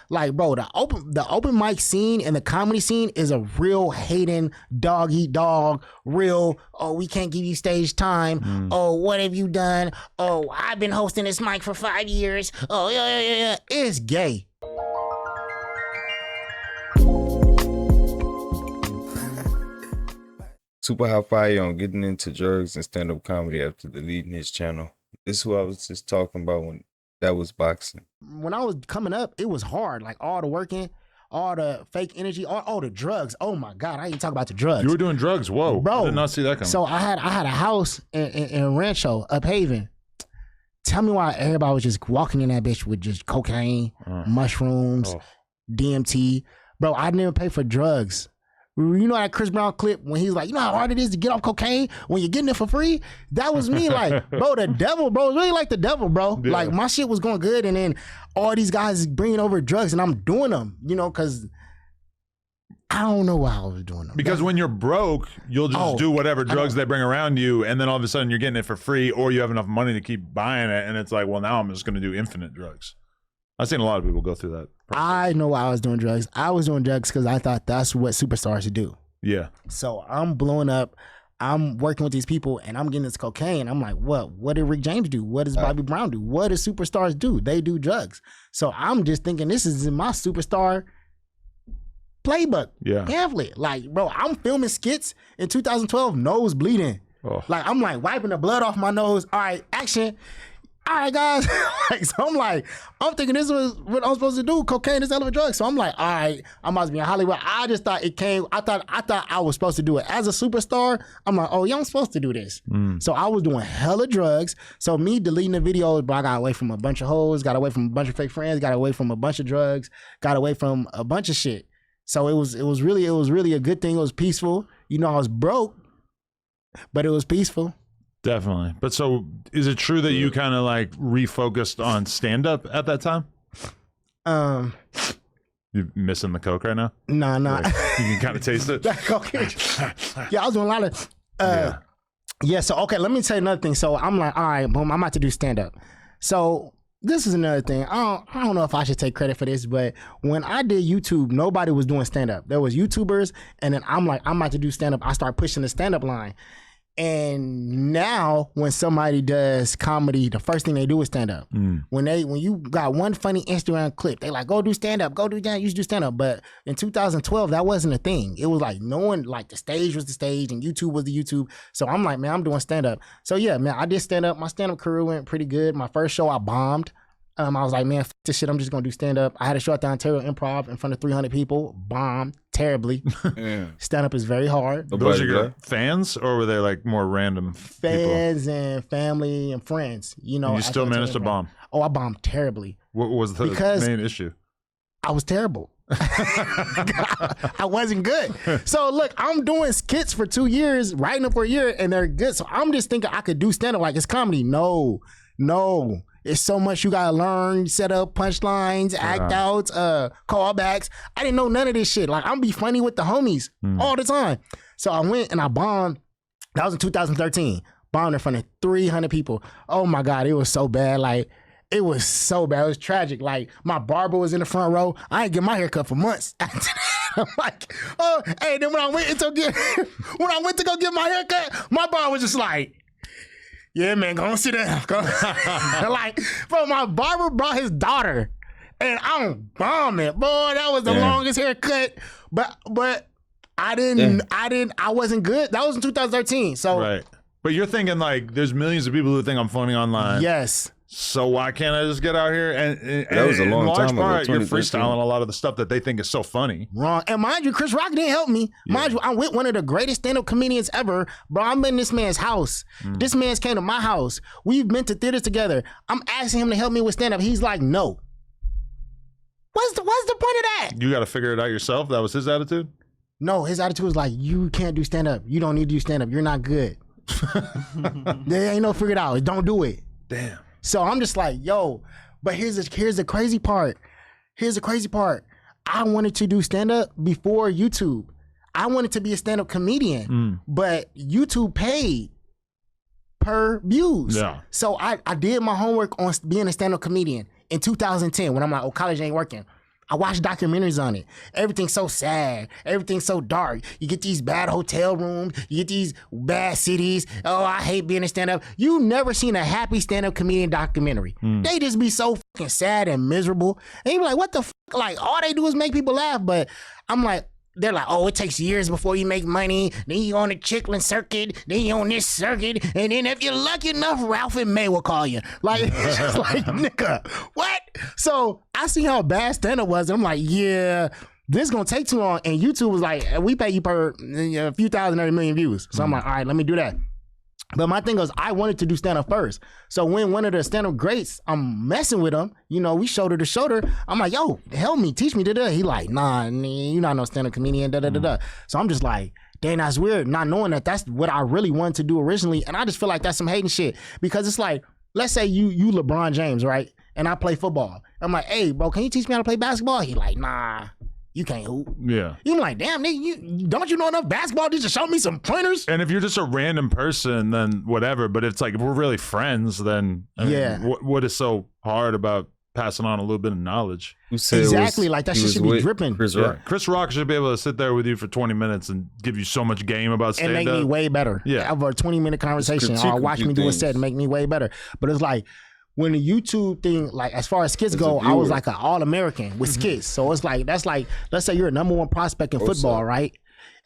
Like, bro, the open mic scene and the comedy scene is a real hating, dog eat dog, real, oh, we can't give you stage time. Oh, what have you done? Oh, I've been hosting this mic for 5 years. Oh, yeah. It's gay. Super high fire on getting into drugs and stand-up comedy after deleting his channel. This is who I was just talking about when that was boxing. When I was coming up, it was hard. Like all the working, all the fake energy, all the drugs. Oh my God, I ain't talk about the drugs. You were doing drugs? Whoa, bro! I did not see that coming. So I had a house in Rancho, Uphaven. Tell me why everybody was just walking in that bitch with just cocaine, mushrooms, DMT. Bro, I didn't even pay for drugs. You know that Chris Brown clip when he's like, you know how hard it is to get off cocaine when you're getting it for free? That was me. Like, bro, the devil, bro. It's really like the devil, bro. Yeah. Like, my shit was going good, and then all these guys bringing over drugs, and I'm doing them, you know, because I don't know why I was doing them. Because when you're broke, you'll just do whatever drugs they bring around you, and then all of a sudden you're getting it for free, or you have enough money to keep buying it, and it's like, well, now I'm just going to do infinite drugs. I've seen a lot of people go through that process. I know why I was doing drugs. I was doing drugs because I thought that's what superstars do. Yeah. So I'm blowing up. I'm working with these people, and I'm getting this cocaine. I'm like, what? What did Rick James do? What does Bobby Brown do? What do superstars do? They do drugs. So I'm just thinking this is in my superstar playbook. Yeah. Pamphlet. Like, bro, I'm filming skits in 2012, nose bleeding. Like, I'm like wiping the blood off my nose. All right, action. All right, guys. Like, so I'm thinking this was what I'm supposed to do. Cocaine is hell of a drug. So I'm like, all right, I must be in Hollywood. I just thought it came. I thought I was supposed to do it as a superstar. I'm like, oh, yeah, I'm supposed to do this. So I was doing hella drugs. So me deleting the videos, bro, I got away from a bunch of hoes, got away from a bunch of fake friends, got away from a bunch of drugs, got away from a bunch of shit. So it was really a good thing. It was peaceful. You know, I was broke, but it was peaceful. Definitely. But so is it true that you kind of like refocused on stand-up at that time? You missing the coke right now? Nah. Like, you can kind of taste it? Cocaine. Yeah, I was doing a lot of yeah, so okay, let me tell you another thing. So I'm like, all right, boom, I'm about to do stand-up. So this is another thing. I don't know if I should take credit for this, but when I did YouTube, nobody was doing stand-up. There was YouTubers, and then I'm like, I'm about to do stand-up. I start pushing the stand-up line. And now when somebody does comedy, the first thing they do is stand up. When you got one funny Instagram clip, they like, go do stand up, go do that, you should do stand up. But in 2012, that wasn't a thing. It was like no one, like the stage was the stage and YouTube was the YouTube. So I'm like, man, I'm doing stand up. So yeah, man, I did stand up. My stand up career went pretty good. My first show, I bombed. I was like, man, f this shit, I'm just gonna do stand up. I had a show at the Ontario Improv in front of 300 people, bombed terribly. Stand up is very hard. Those are your fans, or were they like more random fans people? And family and friends? You know, and you still managed to bomb. Oh, I bombed terribly. What was the main issue? I was terrible. I wasn't good. So look, I'm doing skits for 2 years, writing them for a year, and they're good. So I'm just thinking I could do stand up like it's comedy. No. It's so much you gotta learn, set up punchlines, act outs, callbacks. I didn't know none of this shit. Like, I'm be funny with the homies all the time. So I went and I bombed. That was in 2013. Bombed in front of 300 people. Oh my God, it was so bad. Like, it was so bad. It was tragic. Like, my barber was in the front row. I ain't get my hair cut for months. I'm like, oh, hey, then when I went to go get my hair cut, my barber was just like, yeah, man, go sit down. Like, bro, my barber brought his daughter, and I'm bombing. Boy, that was the longest haircut. But I wasn't good. That was in 2013. So right. But you're thinking like, there's millions of people who think I'm funny online. Yes. So why can't I just get out here and that was a long time ago. In large part, you're freestyling a lot of the stuff that they think is so funny. Wrong. And mind you, Chris Rock didn't help me. Mind you, I'm with one of the greatest stand-up comedians ever. Bro, I'm in this man's house. This man's came to my house. We've been to theaters together. I'm asking him to help me with stand-up. He's like, no. What's the point of that? You got to figure it out yourself? That was his attitude? No, his attitude was like, you can't do stand-up. You don't need to do stand-up. You're not good. There ain't no figure it out. Don't do it. Damn. So I'm just like, yo, but here's the crazy part. Here's the crazy part. I wanted to do stand-up before YouTube. I wanted to be a stand-up comedian, but YouTube paid per views. Yeah. So I did my homework on being a stand-up comedian in 2010 when I'm like, oh, college ain't working. I watch documentaries on it. Everything's so sad. Everything's so dark. You get these bad hotel rooms. You get these bad cities. Oh, I hate being a stand-up. You never seen a happy stand-up comedian documentary. They just be so fucking sad and miserable. And you be like, what the fuck? Like, all they do is make people laugh. But I'm like, they're like, oh, it takes years before you make money. Then you on the Chitlin circuit. Then you on this circuit. And then if you're lucky enough, Ralph and May will call you. Like, it's just like, nigga, what? So I see how bad stand-up was. I'm like, yeah, this is going to take too long. And YouTube was like, we pay you per a few thousand every million views. So I'm like, all right, let me do that. But my thing was, I wanted to do stand-up first. So when one of the stand-up greats, I'm messing with him, you know, we shoulder to shoulder. I'm like, yo, help me, teach me, da-da. He like, nah, you're not no stand-up comedian, da-da-da-da. So I'm just like, dang, that's weird, not knowing that that's what I really wanted to do originally. And I just feel like that's some hating shit. Because it's like, let's say you LeBron James, right? And I play football. I'm like, hey, bro, can you teach me how to play basketball? He like, nah. You can't hoop. Yeah. You're like, damn, nigga, don't you know enough basketball just to show me some pointers? And if you're just a random person, then whatever. But it's like, if we're really friends, then I mean, what is so hard about passing on a little bit of knowledge? Exactly. Like, that shit should be dripping. Chris Rock. Chris Rock should be able to sit there with you for 20 minutes and give you so much game about stand-up. And make me way better. Yeah. Over a 20-minute conversation. Or watch me do a set and make me way better. But it's like, when the YouTube thing, like, as far as skits go, I was like an All-American with skits. So it's like, that's like, let's say you're a #1 prospect in football, right?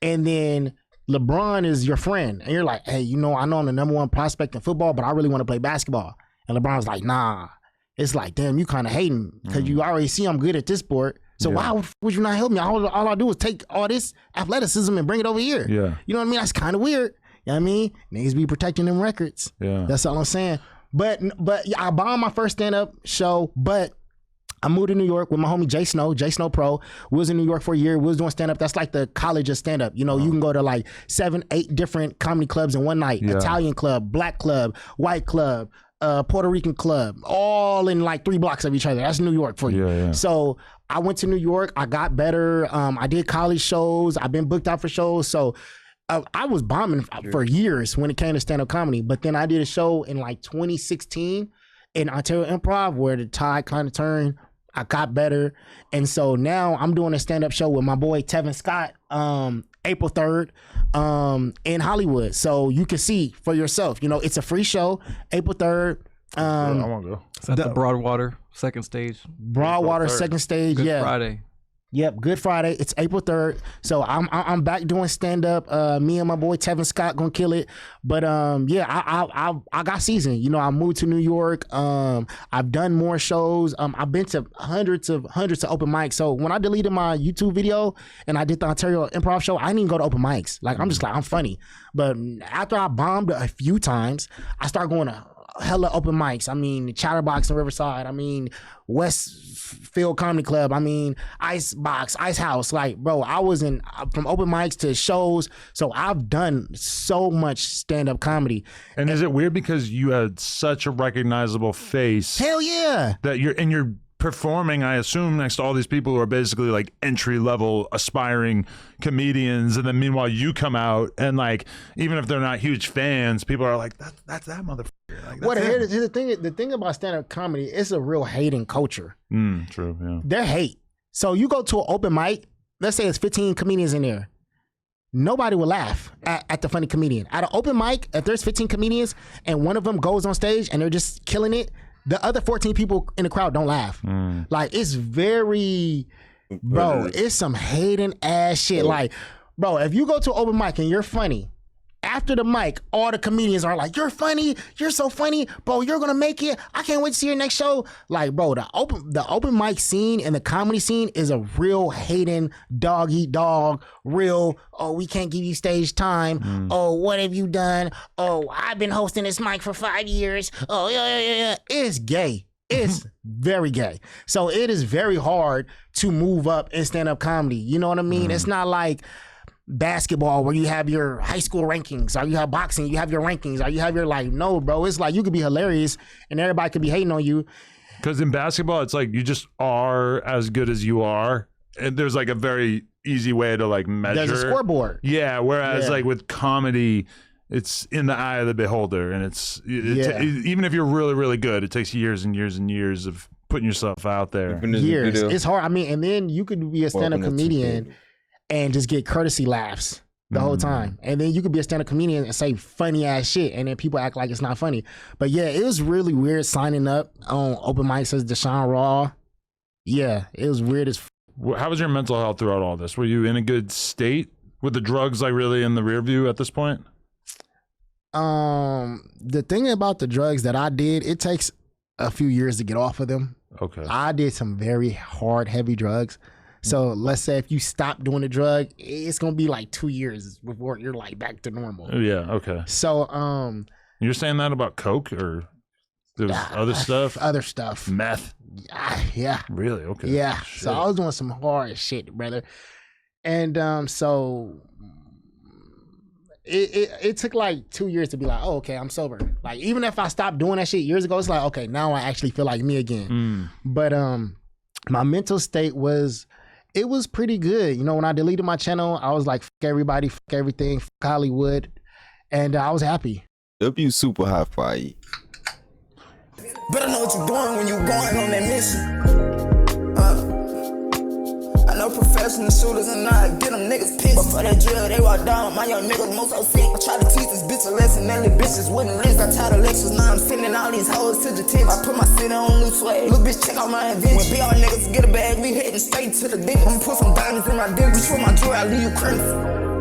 And then LeBron is your friend. And you're like, hey, you know, I know I'm the #1 prospect in football, but I really want to play basketball. And LeBron's like, nah. It's like, damn, you kind of hating because you already see I'm good at this sport. So why would you not help me? All I do is take all this athleticism and bring it over here. Yeah. You know what I mean? That's kind of weird. You know what I mean? Niggas be protecting them records. Yeah. That's all I'm saying. But I bombed my first stand-up show, but I moved to New York with my homie Jay Snow Pro. We was in New York for a year. We was doing stand-up. That's like the college of stand-up. You know, you can go to like 7, 8 different comedy clubs in one night. Italian club, black club, white club, Puerto Rican club, all in like 3 blocks of each other. That's New York for you. So I went to New York. I got better. I did college shows. I've been booked out for shows. So I was bombing for years when it came to stand-up comedy, but then I did a show in like 2016 in Ontario Improv where the tide kind of turned. I got better, and so now I'm doing a stand-up show with my boy Tevin Scott, April 3rd, in Hollywood. So you can see for yourself. You know, it's a free show, April 3rd. I want to go. Is that the Broadwater second stage? Broadwater second stage. Good Friday. Yep, Good Friday. It's April 3rd. So I'm back doing stand-up. Me and my boy Tevin Scott gonna kill it. But I got seasoned. You know, I moved to New York. I've done more shows. I've been to hundreds of open mics. So when I deleted my YouTube video and I did the Ontario Improv show, I didn't even go to open mics. Like, I'm just like, I'm funny. But after I bombed a few times, I started going to hella open mics. I mean, Chatterbox in Riverside. I mean, Westfield Comedy Club. I mean, Icebox, Ice House. Like, bro, I was in from open mics to shows. So I've done so much stand-up comedy. And is it weird because you had such a recognizable face? Hell yeah. That you're performing, I assume, next to all these people who are basically like entry-level aspiring comedians, and then meanwhile you come out and, like, even if they're not huge fans, people are like, that's that motherfucker. Like, well, here's the thing about stand-up comedy, it's a real hating culture. True, yeah. They're hate. So you go to an open mic, let's say it's 15 comedians in there. Nobody will laugh at the funny comedian. At an open mic, if there's 15 comedians and one of them goes on stage and they're just killing it, the other 14 people in the crowd don't laugh. Like, it's very, bro, it's some hating ass shit. Like, bro, if you go to an open mic and you're funny, after the mic, all the comedians are like, you're funny, you're so funny, bro, you're gonna make it. I can't wait to see your next show. Like, bro, the open mic scene and the comedy scene is a real hating, dog eat dog, real, oh, we can't give you stage time. Oh, what have you done? Oh, I've been hosting this mic for 5 years. Oh, yeah. It's gay. It's very gay. So it is very hard to move up in stand-up comedy. You know what I mean? It's not like basketball where you have your high school rankings, or you have boxing, you have your rankings, or you have your, like, no, bro, it's like you could be hilarious and everybody could be hating on you. Because in basketball, it's like you just are as good as you are. And there's like a very easy way to like measure. There's a scoreboard. Yeah. Whereas like with comedy, it's in the eye of the beholder. And it's even if you're really, really good, it takes years and years and years of putting yourself out there. Years. It's hard. I mean, and then you could be a stand-up comedian and just get courtesy laughs the whole time. And then you could be a stand-up comedian and say funny ass shit, and then people act like it's not funny. But yeah, it was really weird signing up on open mics as Deshawn Raw. Yeah, it was weird as How was your mental health throughout all this? Were you in a good state with the drugs like really in the rear view at this point? The thing about the drugs that I did, it takes a few years to get off of them. Okay. I did some very hard, heavy drugs. So let's say if you stop doing the drug, it's gonna be like 2 years before you're like back to normal. Yeah, okay. So you're saying that about coke or there was other stuff? Other stuff. Meth. Yeah. Really? Okay. Yeah. Shit. So I was doing some hard shit, brother. And so it took like 2 years to be like, oh, okay, I'm sober. Like even if I stopped doing that shit years ago, it's like, okay, now I actually feel like me again. But my mental state was pretty good. You know, when I deleted my channel, I was like, fuck everybody, fuck everything, fuck Hollywood. And I was happy. W super high fire. Better know what you're doing when you're going on that mission. I know professional shooters and I get them niggas pissed. But for that drill, they walk down. My young niggas most so sick. I try to teach this bitch a lesson. That little bitches wouldn't list. I tired of lectures. Now I'm sending all these hoes to the tip. I put my city on new swag. Little bitch, check out my invention. When BR niggas get a bag, we heading straight to the dick. I'ma put some diamonds in my dick. Reach for my jewelry, I leave you crazy.